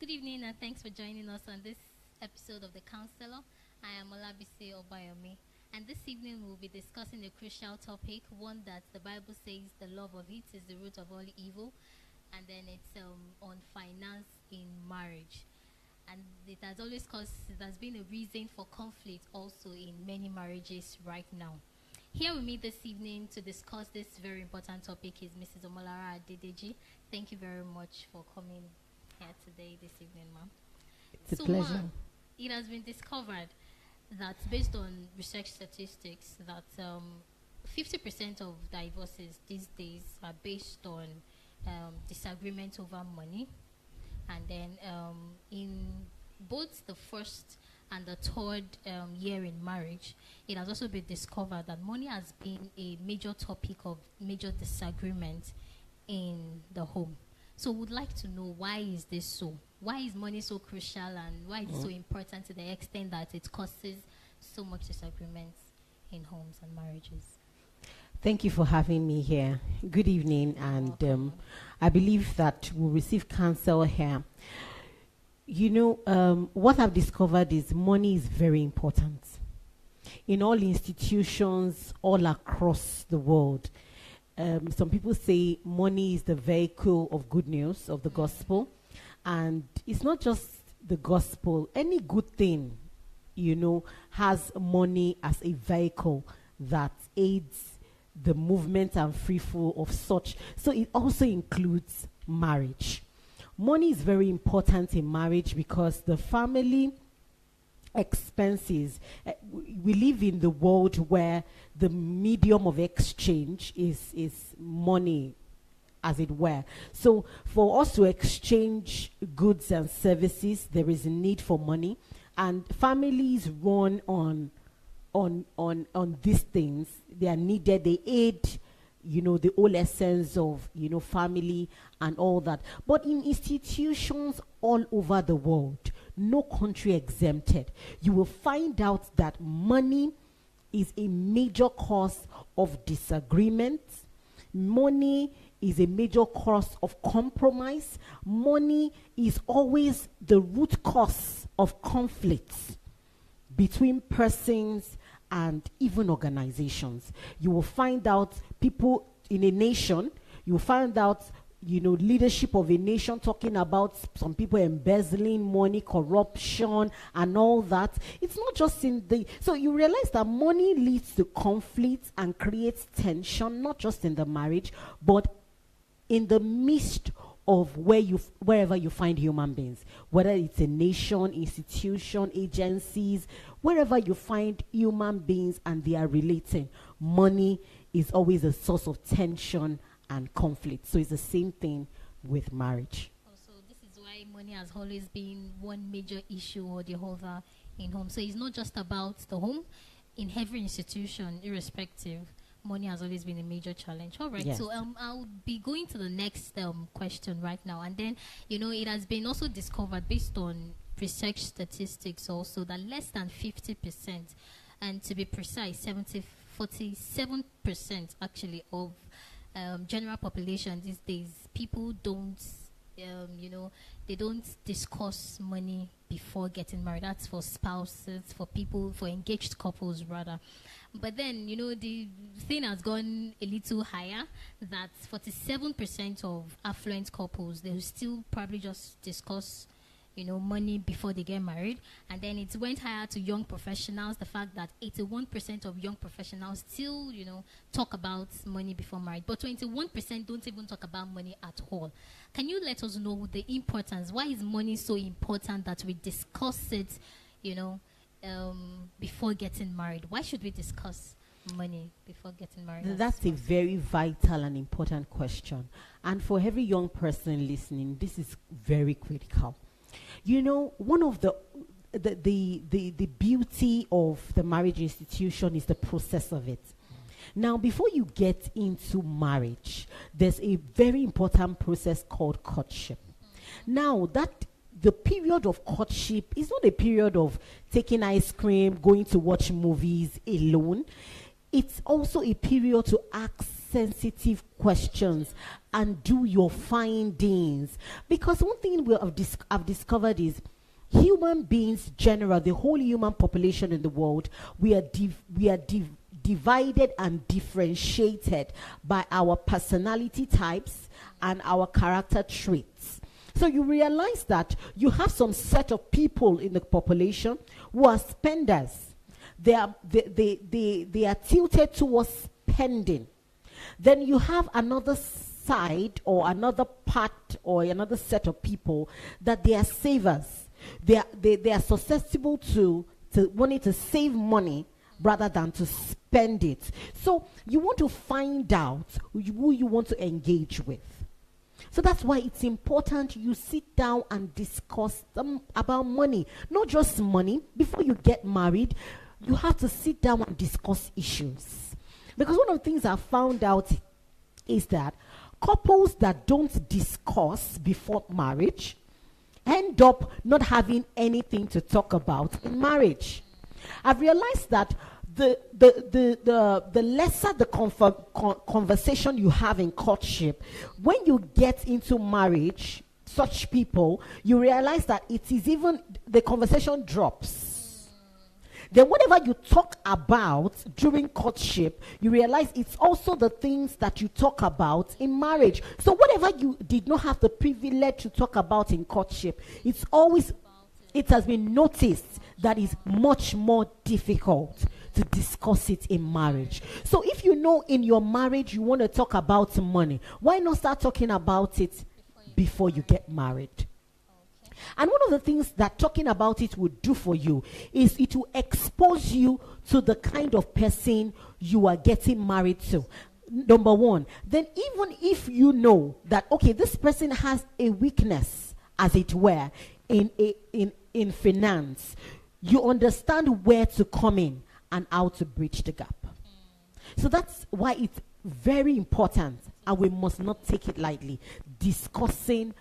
Good evening and thanks for joining us on this episode of The Counselor. I am Olabisi Obayomi, and this evening we'll be discussing a crucial topic, one that the Bible says the love of it is the root of all evil, and then it's on finance in marriage. And it has been a reason for conflict also in many marriages right now. Here with me this evening to discuss this very important topic is Mrs. Lara Adedeji. Thank you very much for coming here today, this evening, ma'am. It's a pleasure. It has been discovered that based on research statistics that 50% of divorces these days are based on disagreement over money. And then in both the first and the third year in marriage, it has also been discovered that money has been a major topic of major disagreement in the home. So we'd like to know, why is this so? Why is money so crucial, and why is it so important to the extent that it causes so much disagreements in homes and marriages? Thank you for having me here. Good evening, and I believe that we'll receive counsel here. You know, what I've discovered is money is very important. In all institutions all across the world, some people say money is the vehicle of good news, of the gospel. And it's not just the gospel. Any good thing, has money as a vehicle that aids the movement and free flow of such. So it also includes marriage. Money is very important in marriage because the family expenses, we live in the world where the medium of exchange is money, as it were. So for us to exchange goods and services, there is a need for money, and families run on these things. They are needed. They aid, the whole essence of, family and all that. But in institutions all over the world, no country exempted, you will find out that money is a major cause of disagreement. Money is a major cause of compromise. Money is always the root cause of conflicts between persons and even organizations. You will find out people in a nation, you will find out leadership of a nation talking about some people embezzling money, corruption, and all that. It's not just so you realize that money leads to conflict and creates tension, not just in the marriage, but in the midst of wherever you find human beings, whether it's a nation, institution, agencies, wherever you find human beings and they are relating, money is always a source of tension and conflict. So it's the same thing with marriage. Also, this is why money has always been one major issue or the other in home. So it's not just about the home. In every institution, irrespective, money has always been a major challenge. All right. Yes. So I'll be going to the next question right now. And then, it has been also discovered based on research statistics also that less than 50%, and to be precise, 47% actually of general population these days, people don't, they don't discuss money before getting married. That's for spouses, for engaged couples rather. But then, the thing has gone a little higher, that 47% of affluent couples, they will still probably just discuss money before they get married. And then it went higher to young professionals, the fact that 81% of young professionals still, talk about money before marriage. But 21% don't even talk about money at all. Can you let us know the importance? Why is money so important that we discuss it, before getting married? Why should we discuss money before getting married? That's a very vital and important question. And for every young person listening, this is very critical. One of the beauty of the marriage institution is the process of it. Now, before you get into marriage, there's a very important process called courtship. Now, the period of courtship is not a period of taking ice cream, going to watch movies alone. It's also a period to ask sensitive questions and do your findings. Because one thing I've discovered is human beings general, the whole human population in the world, we are divided and differentiated by our personality types and our character traits. So you realize that you have some set of people in the population who are spenders. They are tilted towards spending. Then you have another side or another part or another set of people that they are savers. They are susceptible to wanting to save money rather than to spend it. So you want to find out who you want to engage with. So that's why it's important you sit down and discuss about money. Not just money. Before you get married, you have to sit down and discuss issues. Because one of the things I found out is that couples that don't discuss before marriage end up not having anything to talk about in marriage. I've realized that the lesser the conversation you have in courtship, when you get into marriage, such people, you realize that it is even, the conversation drops. Then whatever you talk about during courtship, you realize it's also the things that you talk about in marriage. So whatever you did not have the privilege to talk about in courtship, it has been noticed that is much more difficult to discuss it in marriage. So if you know in your marriage you want to talk about money, why not start talking about it before you get married? And one of the things that talking about it would do for you is it will expose you to the kind of person you are getting married to. Number one, then even if you know that, okay, this person has a weakness, as it were, in finance, you understand where to come in and how to bridge the gap. So that's why it's very important, and we must not take it lightly, discussing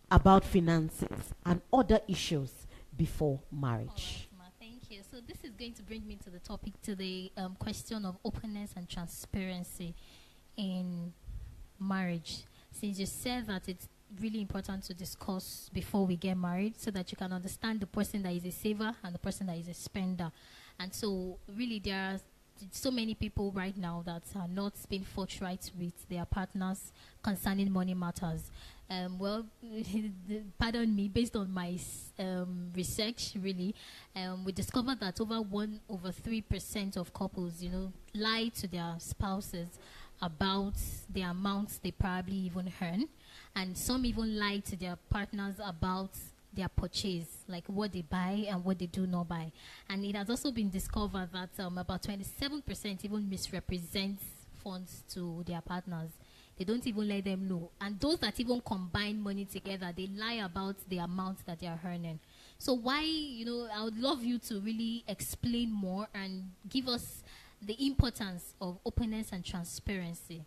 about finances and other issues before marriage. All right, thank you. So this is going to bring me to the topic, to the question of openness and transparency in marriage. Since you said that it's really important to discuss before we get married so that you can understand the person that is a saver and the person that is a spender. And so really there are so many people right now that are not being forthright with their partners concerning money matters. Pardon me, based on my research, really, we discovered that over 3% of couples, lie to their spouses about the amounts they probably even earn, and some even lie to their partners about their purchase, like what they buy and what they do not buy. And it has also been discovered that about 27% even misrepresents funds to their partners. They don't even let them know. And those that even combine money together, they lie about the amount that they are earning. So why, I would love you to really explain more and give us the importance of openness and transparency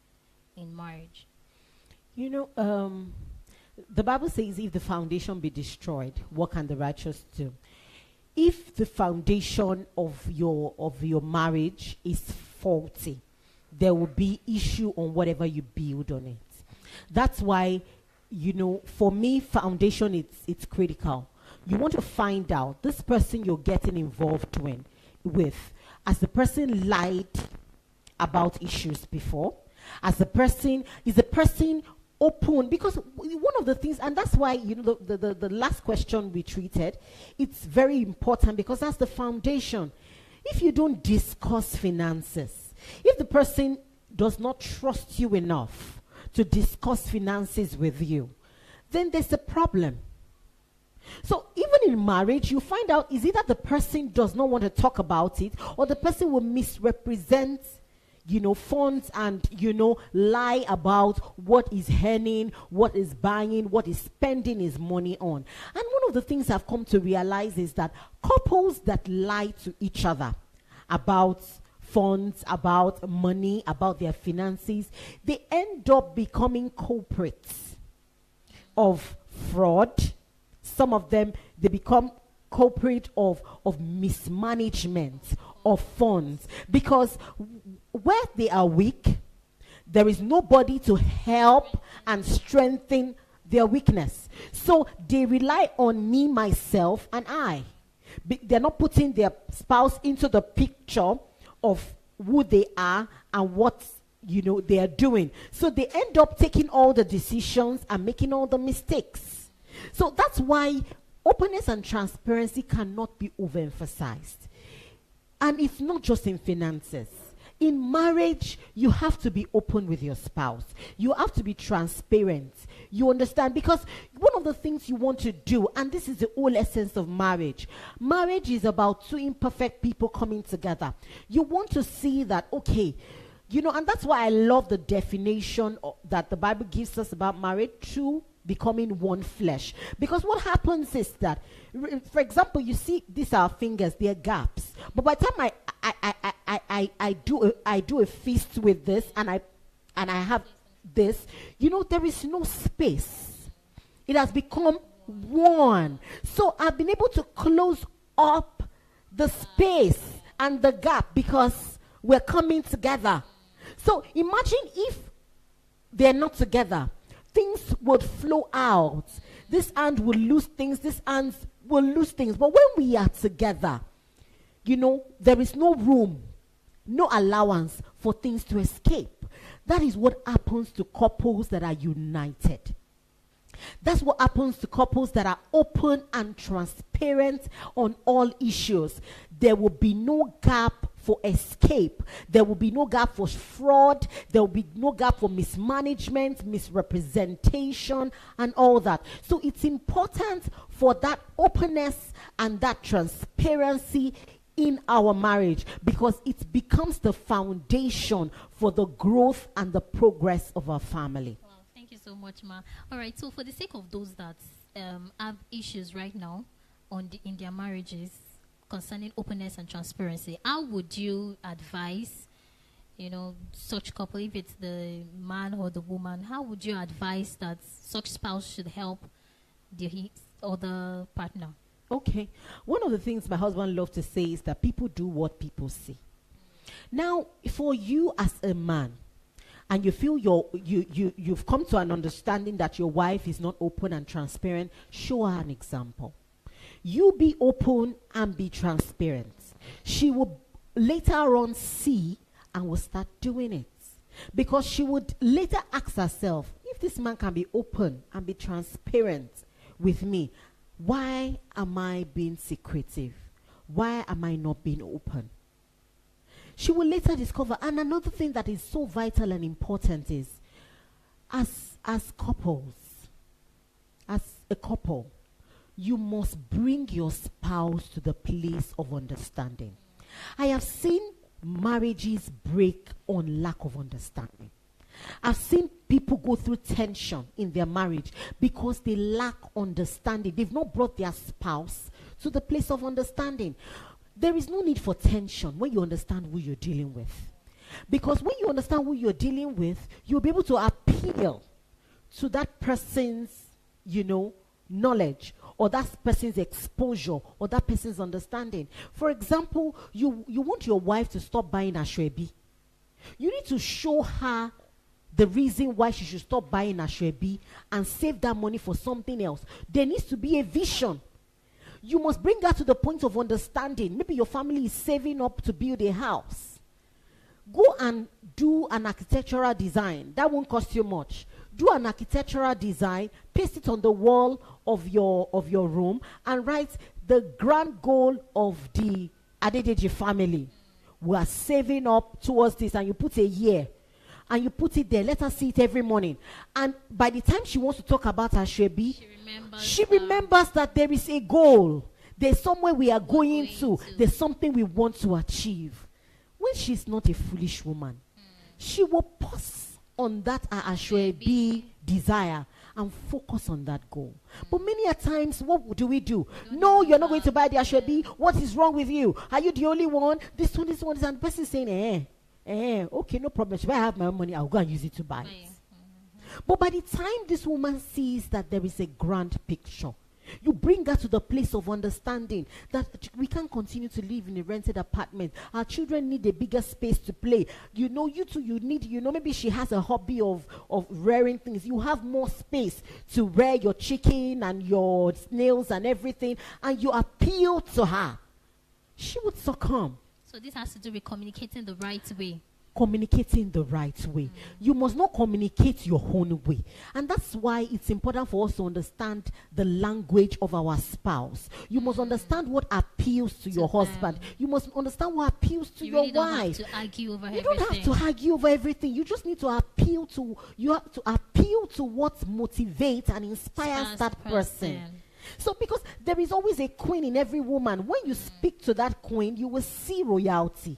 in marriage. The Bible says, if the foundation be destroyed, what can the righteous do? If the foundation of your marriage is faulty, there will be issue on whatever you build on it. That's why, for me, foundation, it's critical. You want to find out this person you're getting involved with, as the person lied about issues before, is the person open, because one of the things, and that's why the last question we treated, it's very important because that's the foundation. If you don't discuss finances, if the person does not trust you enough to discuss finances with you, then there's a problem. So even in marriage, you find out, is it that the person does not want to talk about it, or the person will misrepresent funds and, lie about what is earning, what is buying, what is spending his money on. And one of the things I've come to realize is that couples that lie to each other about funds, about money, about their finances, they end up becoming culprits of fraud. Some of them, they become culprit of mismanagement of funds, because where they are weak, There is nobody to help and strengthen their weakness. So they rely on me, myself, and I. They're not putting their spouse into the picture of who they are and what they are doing. So they end up taking all the decisions and making all the mistakes. So that's why openness and transparency cannot be overemphasized. And it's not just in finances. In marriage, you have to be open with your spouse. You have to be transparent. You understand? Because one of the things you want to do, and this is the whole essence of marriage. Marriage is about two imperfect people coming together. You want to see that, okay, and that's why I love the definition that the Bible gives us about marriage, two becoming one flesh. Because what happens is that, for example, you see these are fingers, they're gaps. But by the time I do a fist with this and I have this, there is no space. It has become one. So I've been able to close up the space and the gap because we're coming together. So imagine if they're not together. Things would flow out. This hand will lose things. This hand will lose things. But when we are together, there is no room, no allowance for things to escape. That is what happens to couples that are united. That's what happens to couples that are open and transparent on all issues. There will be no gap for escape. There will be no gap for fraud. There will be no gap for mismanagement, misrepresentation, and all that. So it's important for that openness and that transparency in our marriage, because it becomes the foundation for the growth and the progress of our family. Wow, thank you so much, Ma. All right, so for the sake of those that have issues right now in their marriages concerning openness and transparency, how would you advise, such couple, if it's the man or the woman, how would you advise that such spouse should help the other partner? Okay. One of the things my husband loves to say is that people do what people see. Now, for you as a man, and you feel you've come to an understanding that your wife is not open and transparent, show her an example. You be open and be transparent. She will later on see and will start doing it. Because she would later ask herself, if this man can be open and be transparent with me, why am I being secretive? Why am I not being open? She will later discover. And another thing that is so vital and important is, as couples, as a couple, you must bring your spouse to the place of understanding. I have seen marriages break on lack of understanding. I've seen people go through tension in their marriage because they lack understanding. They've not brought their spouse to the place of understanding. There is no need for tension when you understand who you're dealing with. Because when you understand who you're dealing with, you'll be able to appeal to that person's, knowledge, or that person's exposure, or that person's understanding. For example, you want your wife to stop buying ashwebi. You need to show her the reason why she should stop buying ashwebi and save that money for something else. There needs to be a vision. You must bring her to the point of understanding. Maybe your family is saving up to build a house. Go and do an architectural design. That won't cost you much. Do an architectural design, paste it on the wall of your room, and write the grand goal of the Adedeji family. We are saving up towards this, and you put a year. And you put it there. Let her see it every morning. And by the time she wants to talk about her Shebi, she remembers that there is a goal. There's somewhere we are going to. There's something we want to achieve. When she's not a foolish woman, she will pause on that Ashwebi desire and focus on that goal. But many a times, what do we do? No, you're not going to buy the Ashwebi. What is wrong with you? Are you the only one? This one, and the person is saying, okay, no problem. If I have my own money, I'll go and use it to buy it. But by the time this woman sees that there is a grand picture, You bring her to the place of understanding that we can't continue to live in a rented apartment. Our children need a bigger space to play. You two, you need, maybe she has a hobby of rearing things. You have more space to rear your chicken and your snails and everything, and you appeal to her. She would succumb. So this has to do with communicating the right way. Communicating the right way. You must not communicate your own way. And that's why it's important for us to understand the language of our spouse. You must understand what appeals to your husband. You must understand what appeals to your wife. You don't have to argue over everything. You don't have to argue over everything. You just need to appeal to what motivates and inspires that person. So because there is always a queen in every woman. When you speak to that queen, you will see royalty.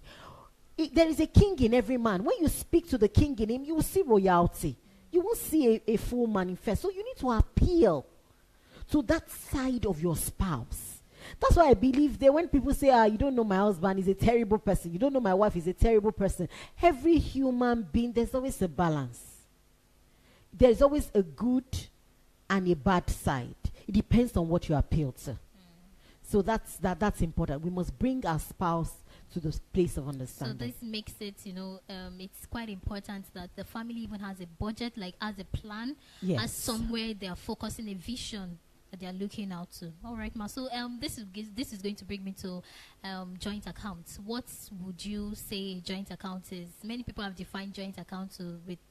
There is a king in every man. When you speak to the king in him, you will see royalty. You won't see a full manifest. So you need to appeal to that side of your spouse. That's why I believe that when people say, you don't know my husband, he's a terrible person. You don't know my wife, he's a terrible person. Every human being, there's always a balance. There's always a good and a bad side. It depends on what you appeal to. So that's important. We must bring our spouse to the place of understanding. So this makes it, it's quite important that the family even has a budget, like as a plan, as somewhere they are focusing a vision that they are looking out to. All right, Ma. So this is going to bring me to joint accounts. What would you say joint account is? Many people have defined joint account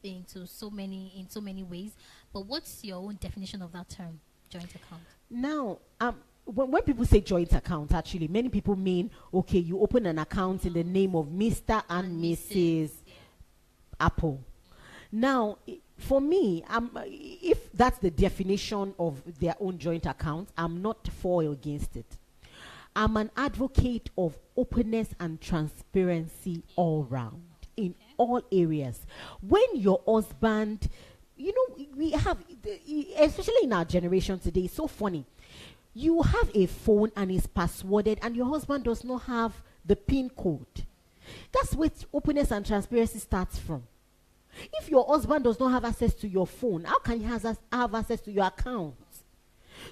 in so many ways, but what's your own definition of that term, joint account? Now, when people say joint account, actually, many people mean, okay, you open an account in the name of Mr. and Mrs. Apple. Now, for me, if that's the definition of their own joint account, I'm not for or against it. I'm an advocate of openness and transparency all round, in all areas. When your husband, we have, especially in our generation today, it's so funny. You have a phone and it's passworded and your husband does not have the PIN code. That's where openness and transparency starts from. If your husband does not have access to your phone, how can he have access to your account?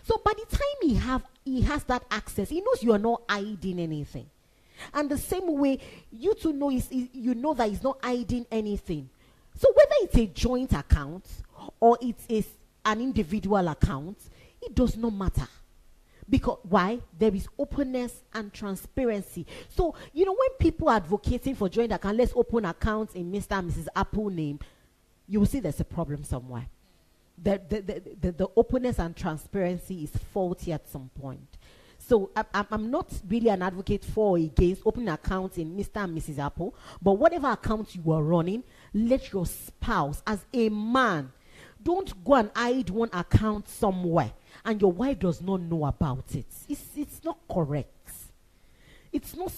So by the time he has that access, he knows you are not hiding anything. And the same way, you two know you know that he's not hiding anything. So whether it's a joint account or it is an individual account, it does not matter. Because why? There is openness and transparency. So, when people are advocating for joint account, let's open accounts in Mr. and Mrs. Apple name, you will see there's a problem somewhere. The openness and transparency is faulty at some point. So I'm not really an advocate for or against opening accounts in Mr. and Mrs. Apple, but whatever account you are running, let your spouse, as a man, don't go and hide one account somewhere and your wife does not know about it. It's not correct. It's not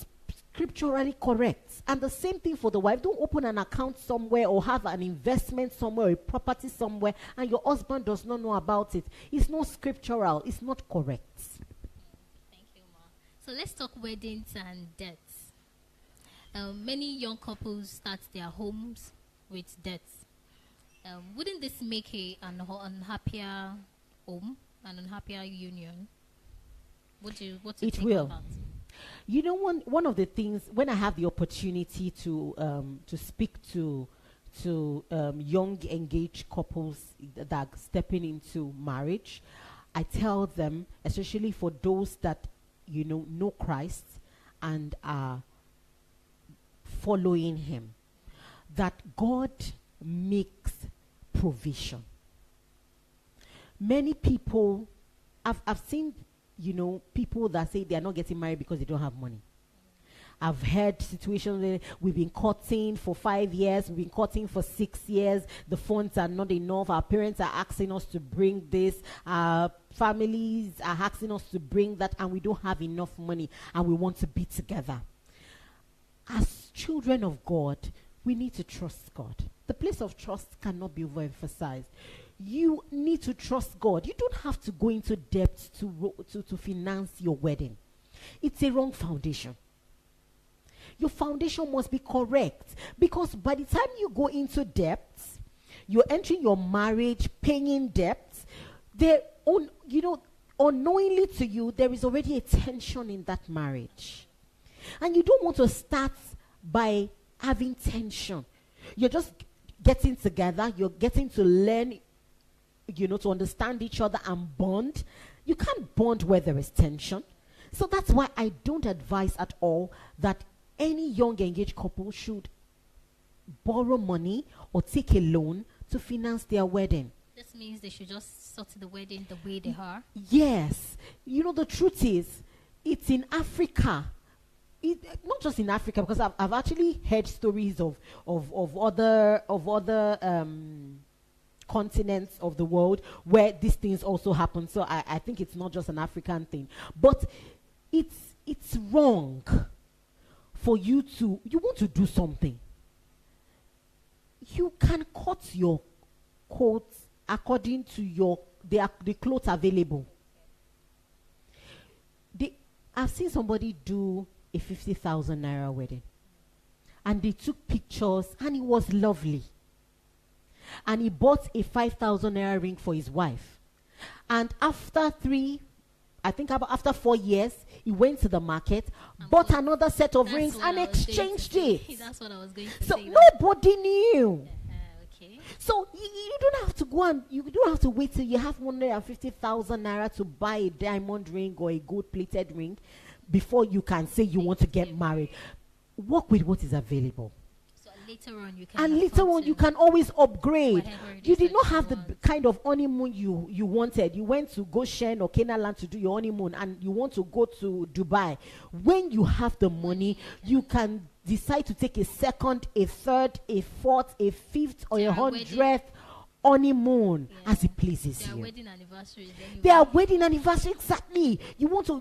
scripturally correct. And the same thing for the wife. Don't open an account somewhere or have an investment somewhere or a property somewhere and your husband does not know about it. It's not scriptural. It's not correct. Thank you, Ma. So let's talk weddings and debts. Many young couples start their homes with debts. Wouldn't this make an unhappier home, an unhappier union? What's your take on that? One of the things, when I have the opportunity to speak to young engaged couples that are stepping into marriage, I tell them, especially for those that know Christ and are following him, that God makes provision. Many people, I've seen, people that say they are not getting married because they don't have money. I've heard situations where we've been courting for 5 years, we've been courting for 6 years, the funds are not enough, our parents are asking us to bring this, our families are asking us to bring that, and we don't have enough money, and we want to be together. As children of God, we need to trust God. The place of trust cannot be overemphasized. You need to trust God. You don't have to go into debt to finance your wedding. It's a wrong foundation. Your foundation must be correct, because by the time you go into debt, you're entering your marriage paying debts. unknowingly to you, there is already a tension in that marriage. And you don't want to start by having tension. You're just getting together, you're getting to learn, to understand each other and bond. You can't bond where there is tension. So that's why I don't advise at all that any young engaged couple should borrow money or take a loan to finance their wedding. This means they should just sort the wedding the way they are. Yes. The truth is, it's in Africa. Not just in Africa, because I've actually heard stories of other continents of the world where these things also happen. So I think it's not just an African thing. But it's wrong for you want to do something. You can cut your coat according to the clothes available. I've seen somebody do a 50,000 naira wedding, and they took pictures, and it was lovely. And he bought a 5,000 naira ring for his wife, and after 4 years, he went to the market, bought another set of rings, and exchanged it. That's what I was going to say. So nobody knew. Okay. So you don't have to go and you don't have to wait till you have 150,000 naira to buy a diamond ring or a gold-plated ring before you can say you want to get married. Work with what is available. So later on you can. And later on you can always upgrade. You did not have the kind of honeymoon you wanted. You went to Goshen or Canaan to do your honeymoon, and you want to go to Dubai. When you have the money, you can decide to take a second, a third, a fourth, a fifth, or a 100th honeymoon as it pleases you. Their wedding anniversaries. Anyway. Their wedding anniversary, exactly. You want to,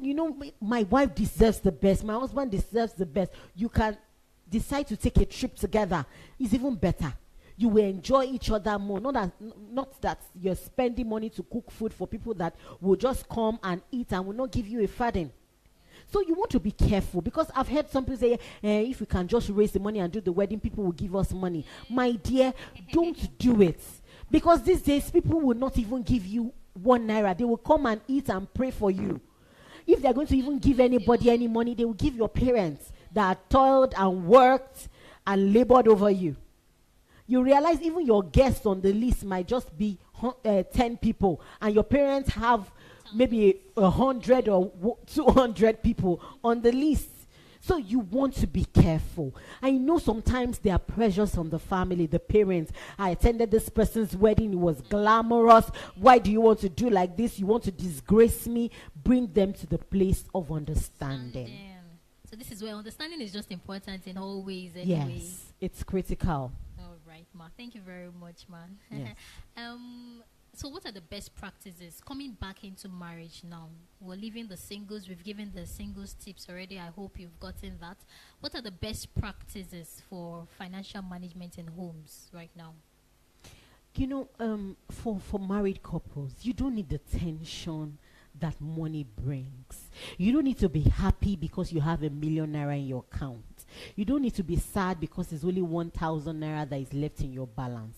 my wife deserves the best. My husband deserves the best. You can decide to take a trip together. It's even better. You will enjoy each other more. Not that you're spending money to cook food for people that will just come and eat and will not give you a farthing. So you want to be careful, because I've heard some people say, if we can just raise the money and do the wedding, people will give us money. My dear, don't do it. Because these days, people will not even give you 1 naira. They will come and eat and pray for you. If they're going to even give anybody any money, they will give your parents that toiled and worked and labored over you. You realize even your guests on the list might just be 10 people, and your parents have maybe 100 or 200 people on the list. So you want to be careful. I know sometimes there are pressures from the family, the parents. I attended this person's wedding. It was glamorous. Why do you want to do like this? You want to disgrace me? Bring them to the place of understanding. So this is where understanding is just important in all ways anyway. Yes, it's critical. All right, Ma. Thank you very much, Ma. Yes. So what are the best practices coming back into marriage now? We're leaving the singles. We've given the singles tips already. I hope you've gotten that. What are the best practices for financial management in homes right now? For married couples, you don't need the tension that money brings. You don't need to be happy because you have 1 million naira in your account. You don't need to be sad because there's only 1,000 naira that is left in your balance.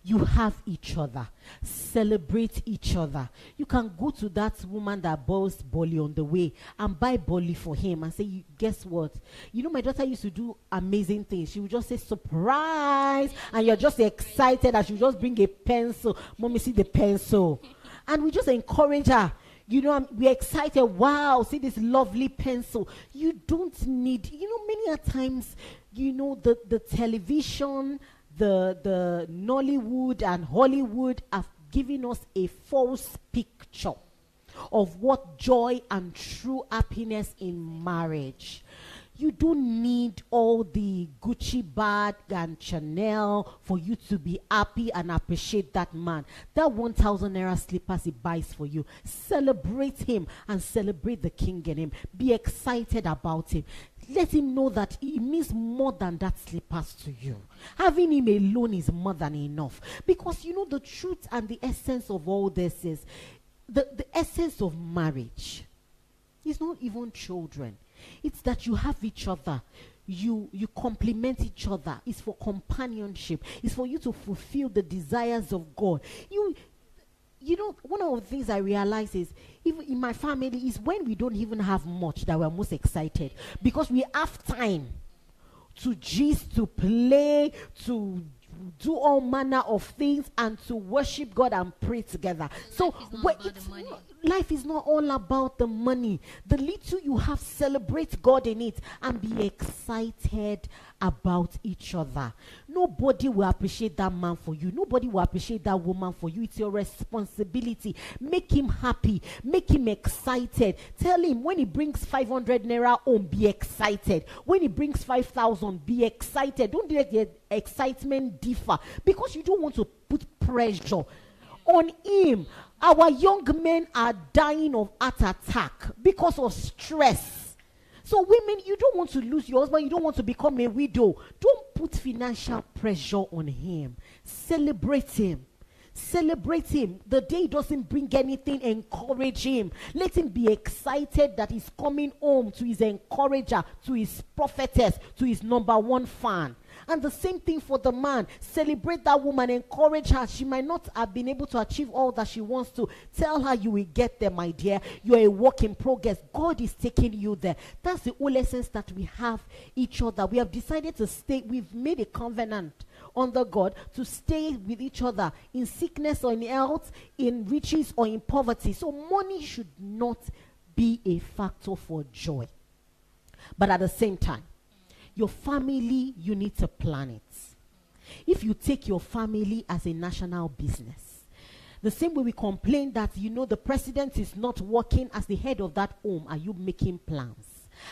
You have each other. Celebrate each other. You can go to that woman that boils bolly on the way and buy bolly for him and say, guess what? My daughter used to do amazing things. She would just say, surprise. And you're just excited, and she would just bring a pencil. Mommy, see the pencil. And we just encourage her. We're excited. Wow, see this lovely pencil. You don't need, many a times, the television, the Nollywood and Hollywood have given us a false picture of what joy and true happiness in marriage. You don't need all the Gucci bag and Chanel for you to be happy and appreciate that man. That 1,000 naira slippers he buys for you. Celebrate him and celebrate the king in him. Be excited about him. Let him know that he means more than that slippers to you. Having him alone is more than enough. Because the truth and the essence of all this is the essence of marriage is not even children. It's that you have each other. You complement each other. It's for companionship. It's for you to fulfill the desires of God. you know, one of the things I realize is, even in my family, is when we don't even have much that we're most excited, because we have time to gist, to play, to do all manner of things, and to worship God and pray together. So life is not all about the money. The little you have, celebrate God in it and be excited about each other. Nobody will appreciate that man for you. Nobody will appreciate that woman for you. It's your responsibility. Make him happy. Make him excited. Tell him when he brings 500 naira home, be excited. When he brings 5,000, be excited. Don't let the excitement differ, because you don't want to put pressure on him. Our young men are dying of heart attack because of stress. So women, you don't want to lose your husband. You don't want to become a widow. Don't put financial pressure on him. Celebrate him. Celebrate him. The day doesn't bring anything, encourage him. Let him be excited that he's coming home to his encourager, to his prophetess, to his number one fan. And the same thing for the man. Celebrate that woman, encourage her. She might not have been able to achieve all that she wants to. Tell her you will get there, my dear. You're a work in progress. God is taking you there. That's the whole essence, that we have each other. We have decided to stay. We've made a covenant under God to stay with each other in sickness or in health, in riches or in poverty. So money should not be a factor for joy. But at the same time, your family, you need to plan it. If you take your family as a national business, the same way we complain that, you know, the president is not working as the head of that home, are you making plans?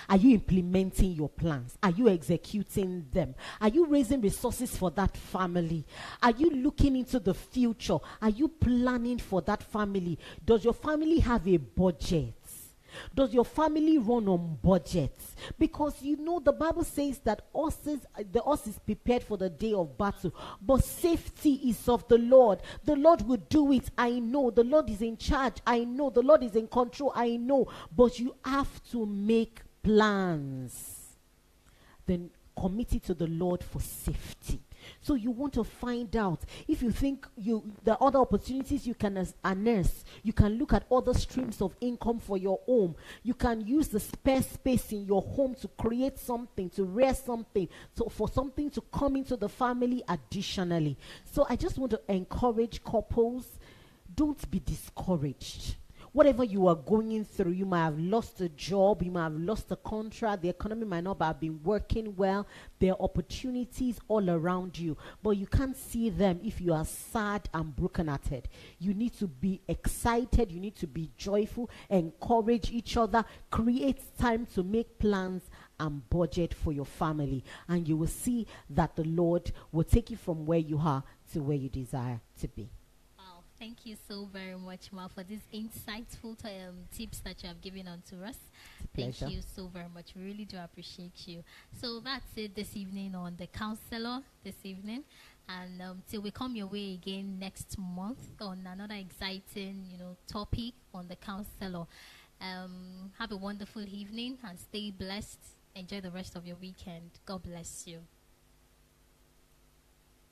Are you implementing your plans? Are you executing them? Are you raising resources for that family? Are you looking into the future? Are you planning for that family? Does your family have a budget? Does your family run on budgets? Because you know the Bible says that the horse is prepared for the day of battle, but safety is of the Lord. The Lord will do it. I know. The Lord is in charge. I know. The Lord is in control. I know. But you have to make plans. Then commit it to the Lord for safety. So you want to find out, if you think the other opportunities you can unearth, you can look at other streams of income for your home. You can use the spare space in your home to create something, to rear something, for something to come into the family additionally. So I just want to encourage couples, don't be discouraged. Whatever you are going through, you might have lost a job, you might have lost a contract, the economy might not have been working well. There are opportunities all around you, but you can't see them if you are sad and brokenhearted. You need to be excited, you need to be joyful, encourage each other, create time to make plans and budget for your family, and you will see that the Lord will take you from where you are to where you desire to be. Thank you so very much, Ma, for these insightful tips that you have given unto us. Thank you so very much. We really do appreciate you. So that's it this evening on The Counselor this evening. And till we come your way again next month on another exciting, topic on The Counselor. Have a wonderful evening and stay blessed. Enjoy the rest of your weekend. God bless you.